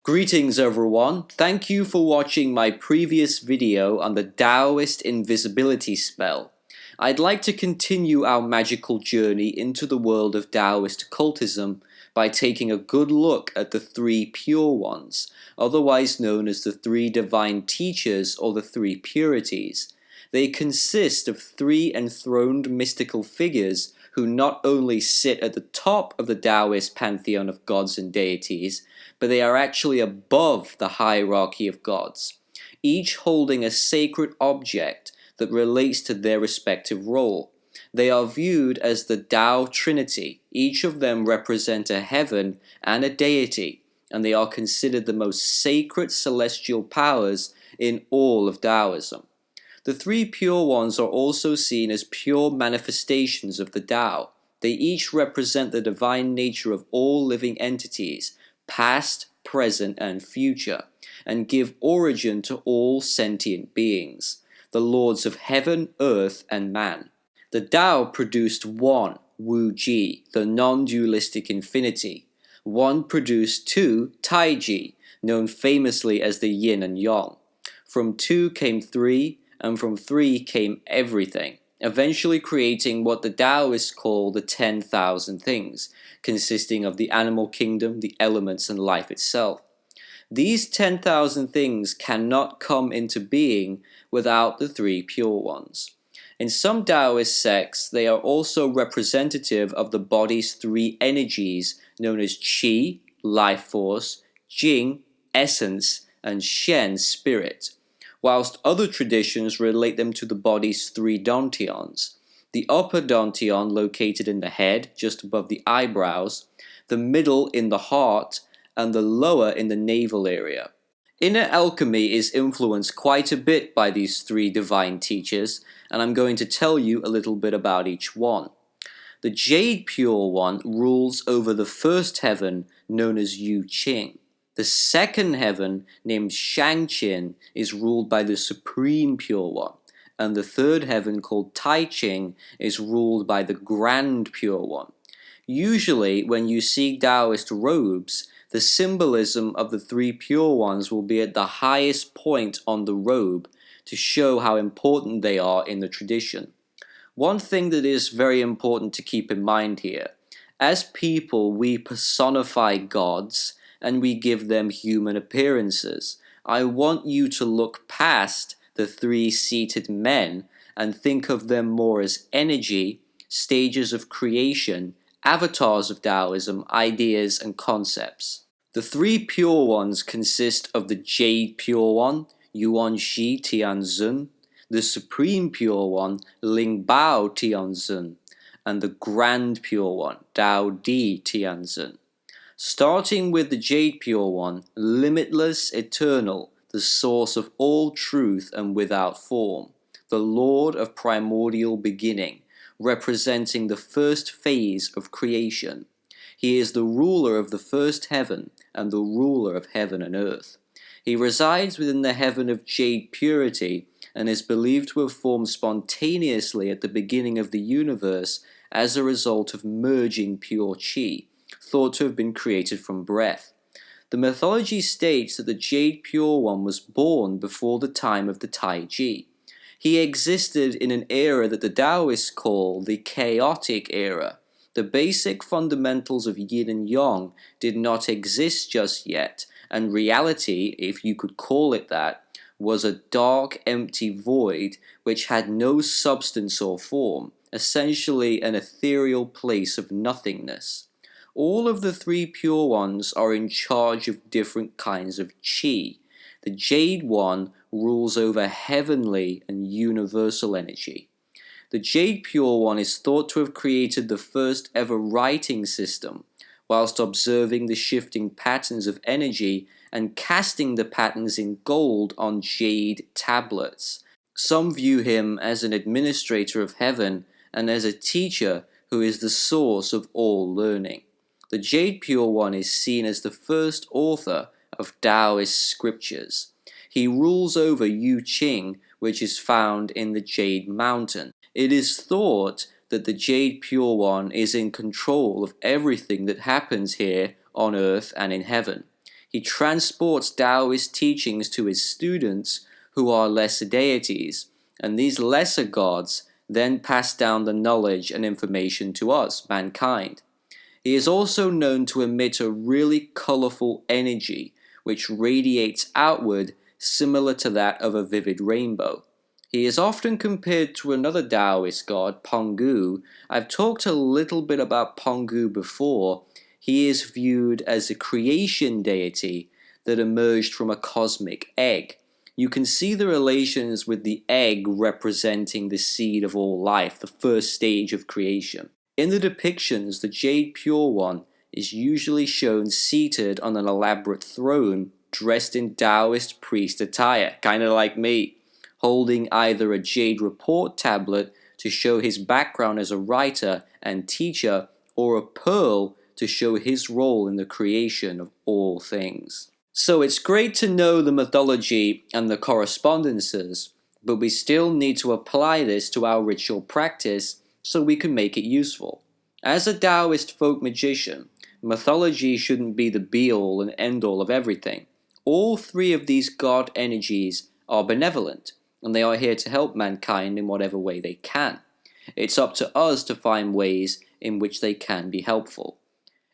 Greetings everyone, thank you for watching my previous video on the Taoist invisibility spell. I'd like to continue our magical journey into the world of Taoist occultism by taking a good look at the three pure ones, otherwise known as the three divine teachers or the three purities. They consist of three enthroned mystical figures who not only sit at the top of the Taoist pantheon of gods and deities, but they are actually above the hierarchy of gods, each holding a sacred object that relates to their respective role. They are viewed as the Tao Trinity. Each of them represent a heaven and a deity, and they are considered the most sacred celestial powers in all of Taoism. The three pure ones are also seen as pure manifestations of the Tao. They each represent the divine nature of all living entities, past, present, and future, and give origin to all sentient beings, the lords of heaven, earth, and man. The Tao produced one, Wu Ji, the non-dualistic infinity. One produced two, Tai Ji, known famously as the yin and yang. From two came three, and from three came everything, eventually creating what the Taoists call the 10,000 things, consisting of the animal kingdom, the elements, and life itself. These 10,000 things cannot come into being without the three pure ones. In some Taoist sects, they are also representative of the body's three energies known as Qi, life force, Jing, essence, and Shen, spirit, whilst other traditions relate them to the body's three dantians: the upper dantian located in the head, just above the eyebrows, the middle in the heart, and the lower in the navel area. Inner alchemy is influenced quite a bit by these three divine teachers, and I'm going to tell you a little bit about each one. The Jade Pure One rules over the first heaven, known as Yu Qing. The second heaven, named Shangqin, is ruled by the Supreme Pure One, and the third heaven, called Taiqing, is ruled by the Grand Pure One. Usually, when you see Taoist robes, the symbolism of the three pure ones will be at the highest point on the robe to show how important they are in the tradition. One thing that is very important to keep in mind here: as people, we personify gods and we give them human appearances. I want you to look past the three seated men and think of them more as energy, stages of creation, avatars of Taoism, ideas, and concepts. The three pure ones consist of the Jade Pure One, Yuan Shi Tianzun, the Supreme Pure One, Ling Bao Tianzun, and the Grand Pure One, Tao Di Tianzun. Starting with the Jade Pure One, limitless, eternal, the source of all truth and without form, the Lord of primordial beginning, representing the first phase of creation. He is the ruler of the first heaven and the ruler of heaven and earth. He resides within the heaven of jade purity and is believed to have formed spontaneously at the beginning of the universe as a result of merging pure qi, thought to have been created from breath. The mythology states that the Jade Pure One was born before the time of the Taiji. He existed in an era that the Taoists call the chaotic era. The basic fundamentals of yin and yang did not exist just yet, and reality, if you could call it that, was a dark, empty void which had no substance or form, essentially an ethereal place of nothingness. All of the three pure ones are in charge of different kinds of qi. The Jade One rules over heavenly and universal energy. The Jade Pure One is thought to have created the first ever writing system, whilst observing the shifting patterns of energy and casting the patterns in gold on jade tablets. Some view him as an administrator of heaven and as a teacher who is the source of all learning. The Jade Pure One is seen as the first author of Taoist scriptures. He rules over Yu Qing, which is found in the Jade Mountain. It is thought that the Jade Pure One is in control of everything that happens here on earth and in heaven. He transports Taoist teachings to his students, who are lesser deities, and these lesser gods then pass down the knowledge and information to us, mankind. He is also known to emit a really colorful energy, which radiates outward similar to that of a vivid rainbow. He is often compared to another Taoist god, Pongu. I've talked a little bit about Pongu before. He is viewed as a creation deity that emerged from a cosmic egg. You can see the relations with the egg representing the seed of all life, the first stage of creation. In the depictions, the Jade Pure One is usually shown seated on an elaborate throne, dressed in Taoist priest attire, kind of like me, holding either a jade report tablet to show his background as a writer and teacher, or a pearl to show his role in the creation of all things. So it's great to know the mythology and the correspondences, but we still need to apply this to our ritual practice so we can make it useful. As a Taoist folk magician, mythology shouldn't be the be-all and end-all of everything. All three of these god energies are benevolent, and they are here to help mankind in whatever way they can. It's up to us to find ways in which they can be helpful.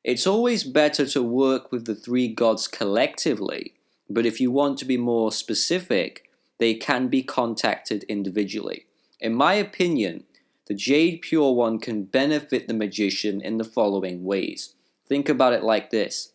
It's always better to work with the three gods collectively, but if you want to be more specific, they can be contacted individually. In my opinion, the Jade Pure One can benefit the magician in the following ways. Think about it like this.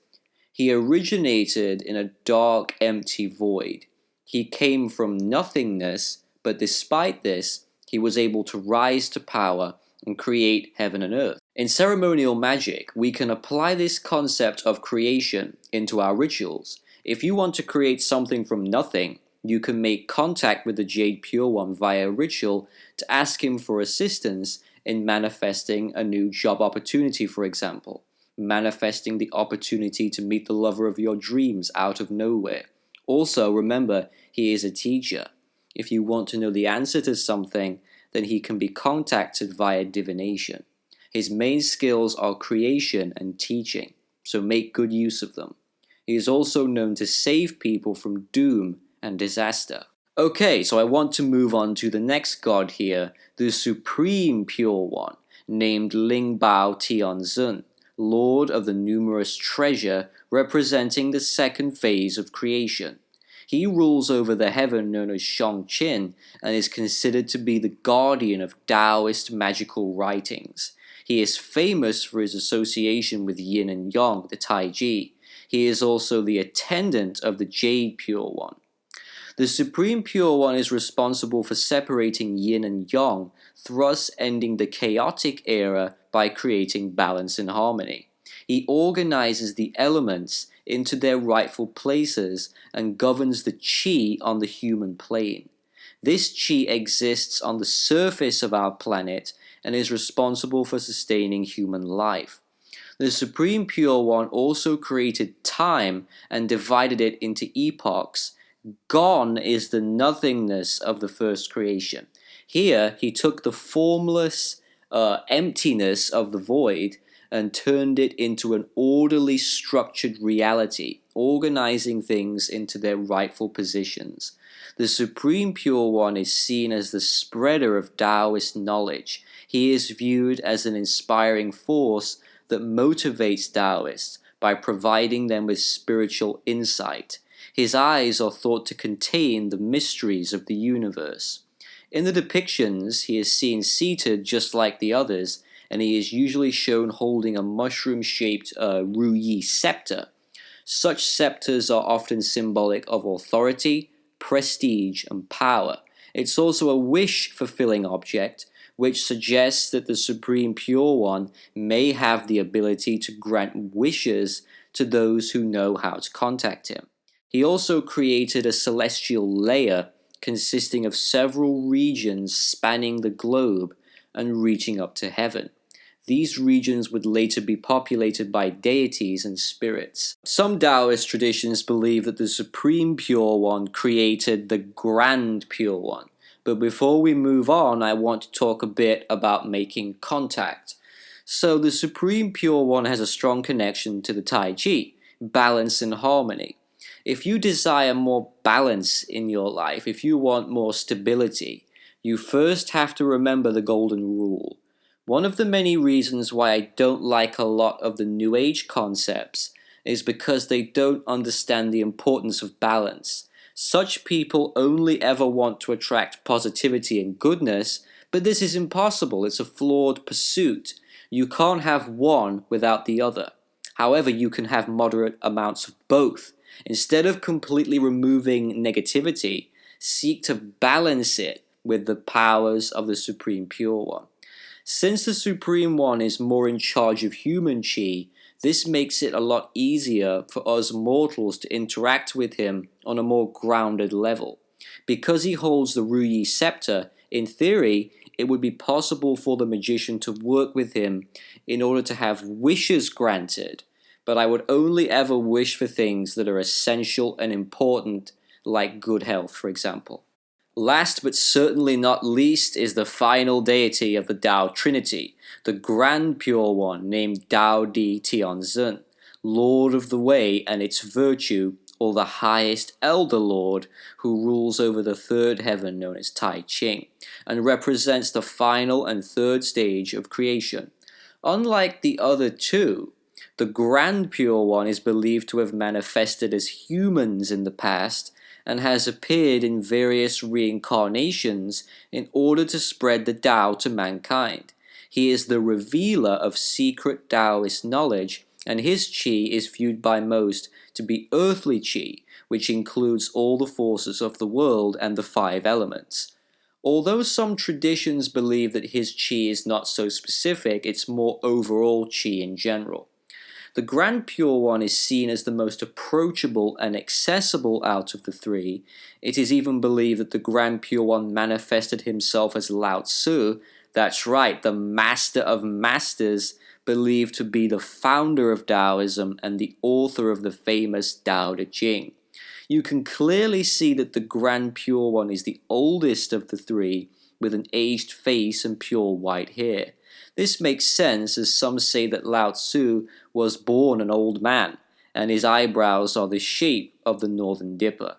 He originated in a dark, empty void. He came from nothingness, but despite this, he was able to rise to power and create heaven and earth. In ceremonial magic, we can apply this concept of creation into our rituals. If you want to create something from nothing, you can make contact with the Jade Pure One via ritual to ask him for assistance in manifesting a new job opportunity, for example, manifesting the opportunity to meet the lover of your dreams out of nowhere. Also, remember, he is a teacher. If you want to know the answer to something, then he can be contacted via divination. His main skills are creation and teaching, so make good use of them. He is also known to save people from doom and disaster. Okay, so I want to move on to the next god here, the Supreme Pure One, named Ling Bao Tianzun, Lord of the Numerous Treasure, representing the second phase of creation. He rules over the heaven known as Shangqin and is considered to be the guardian of Taoist magical writings. He is famous for his association with yin and yang, the Taiji. He is also the attendant of the Jade Pure One. The Supreme Pure One is responsible for separating yin and yang, thus ending the chaotic era by creating balance and harmony. He organizes the elements into their rightful places and governs the qi on the human plane. This qi exists on the surface of our planet and is responsible for sustaining human life. The Supreme Pure One also created time and divided it into epochs. Gone is the nothingness of the first creation. Here, he took the formless emptiness of the void and turned it into an orderly, structured reality, organizing things into their rightful positions. The Supreme Pure One is seen as the spreader of Taoist knowledge. He is viewed as an inspiring force that motivates Taoists by providing them with spiritual insight. His eyes are thought to contain the mysteries of the universe. In the depictions, he is seen seated just like the others, and he is usually shown holding a mushroom-shaped ruyi scepter. Such scepters are often symbolic of authority, prestige, and power. It's also a wish-fulfilling object, which suggests that the Supreme Pure One may have the ability to grant wishes to those who know how to contact him. He also created a celestial layer consisting of several regions spanning the globe and reaching up to heaven. These regions would later be populated by deities and spirits. Some Taoist traditions believe that the Supreme Pure One created the Grand Pure One. But before we move on, I want to talk a bit about making contact. So the Supreme Pure One has a strong connection to the Taiji. balance and harmony. If you desire more balance in your life, if you want more stability, you first have to remember the golden rule. One of the many reasons why I don't like a lot of the New Age concepts is because they don't understand the importance of balance. Such people only ever want to attract positivity and goodness, but this is impossible. It's a flawed pursuit. You can't have one without the other. However, you can have moderate amounts of both. Instead of completely removing negativity, seek to balance it with the powers of the Supreme Pure One. Since the Supreme One is more in charge of human chi, this makes it a lot easier for us mortals to interact with him on a more grounded level. Because he holds the Ruyi scepter, in theory, it would be possible for the magician to work with him in order to have wishes granted, but I would only ever wish for things that are essential and important, like good health, for example. Last but certainly not least is the final deity of the Tao Trinity, the Grand Pure One named Tao Di Tianzhen, Lord of the Way and its virtue, or the highest Elder Lord who rules over the third heaven known as Tai Ching, and represents the final and third stage of creation. Unlike the other two, the Grand Pure One is believed to have manifested as humans in the past and has appeared in various reincarnations in order to spread the Tao to mankind. He is the revealer of secret Taoist knowledge, and his chi is viewed by most to be earthly chi, which includes all the forces of the world and the five elements. Although some traditions believe that his chi is not so specific, it's more overall chi in general. The Grand Pure One is seen as the most approachable and accessible out of the three. It is even believed that the Grand Pure One manifested himself as Lao Tzu. That's right, the master of masters, believed to be the founder of Taoism and the author of the famous Tao Te Ching. You can clearly see that the Grand Pure One is the oldest of the three, with an aged face and pure white hair. This makes sense, as some say that Lao Tzu was born an old man, and his eyebrows are the shape of the Northern Dipper.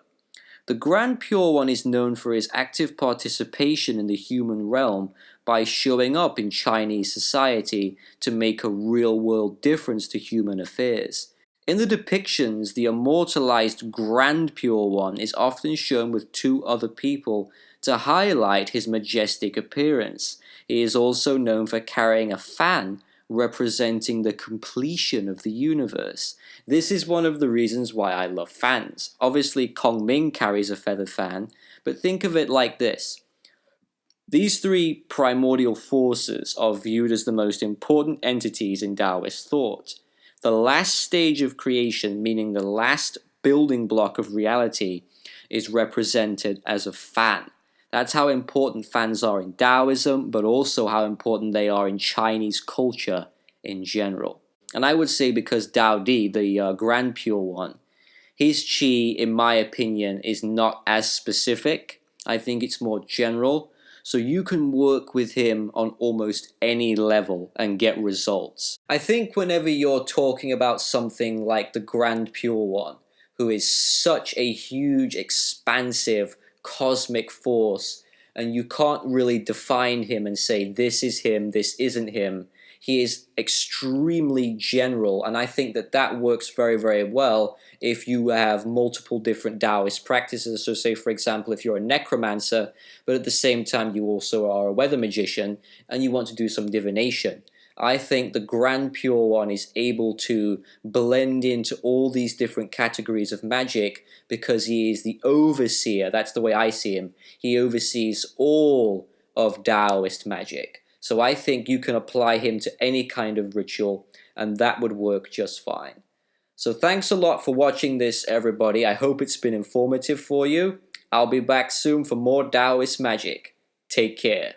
The Grand Pure One is known for his active participation in the human realm by showing up in Chinese society to make a real-world difference to human affairs. In the depictions, the immortalized Grand Pure One is often shown with two other people to highlight his majestic appearance. He is also known for carrying a fan representing the completion of the universe. This is one of the reasons why I love fans. Obviously, Kong Ming carries a feather fan, but think of it like this. These three primordial forces are viewed as the most important entities in Taoist thought. The last stage of creation, meaning the last building block of reality, is represented as a fan. That's how important fans are in Taoism, but also how important they are in Chinese culture in general. And I would say because Tao Di, the Grand Pure One, his chi, in my opinion, is not as specific. I think it's more general. So you can work with him on almost any level and get results. I think whenever you're talking about something like the Grand Pure One, who is such a huge, expansive, cosmic force, and you can't really define him and say this is him, this isn't him. He is extremely general, and I think that that works very, very well if you have multiple different Taoist practices. So say, for example, if you're a necromancer, but at the same time you also are a weather magician, and you want to do some divination. I think the Grand Pure One is able to blend into all these different categories of magic because he is the overseer. That's the way I see him. He oversees all of Taoist magic. So I think you can apply him to any kind of ritual, and that would work just fine. So thanks a lot for watching this, everybody. I hope it's been informative for you. I'll be back soon for more Taoist magic. Take care.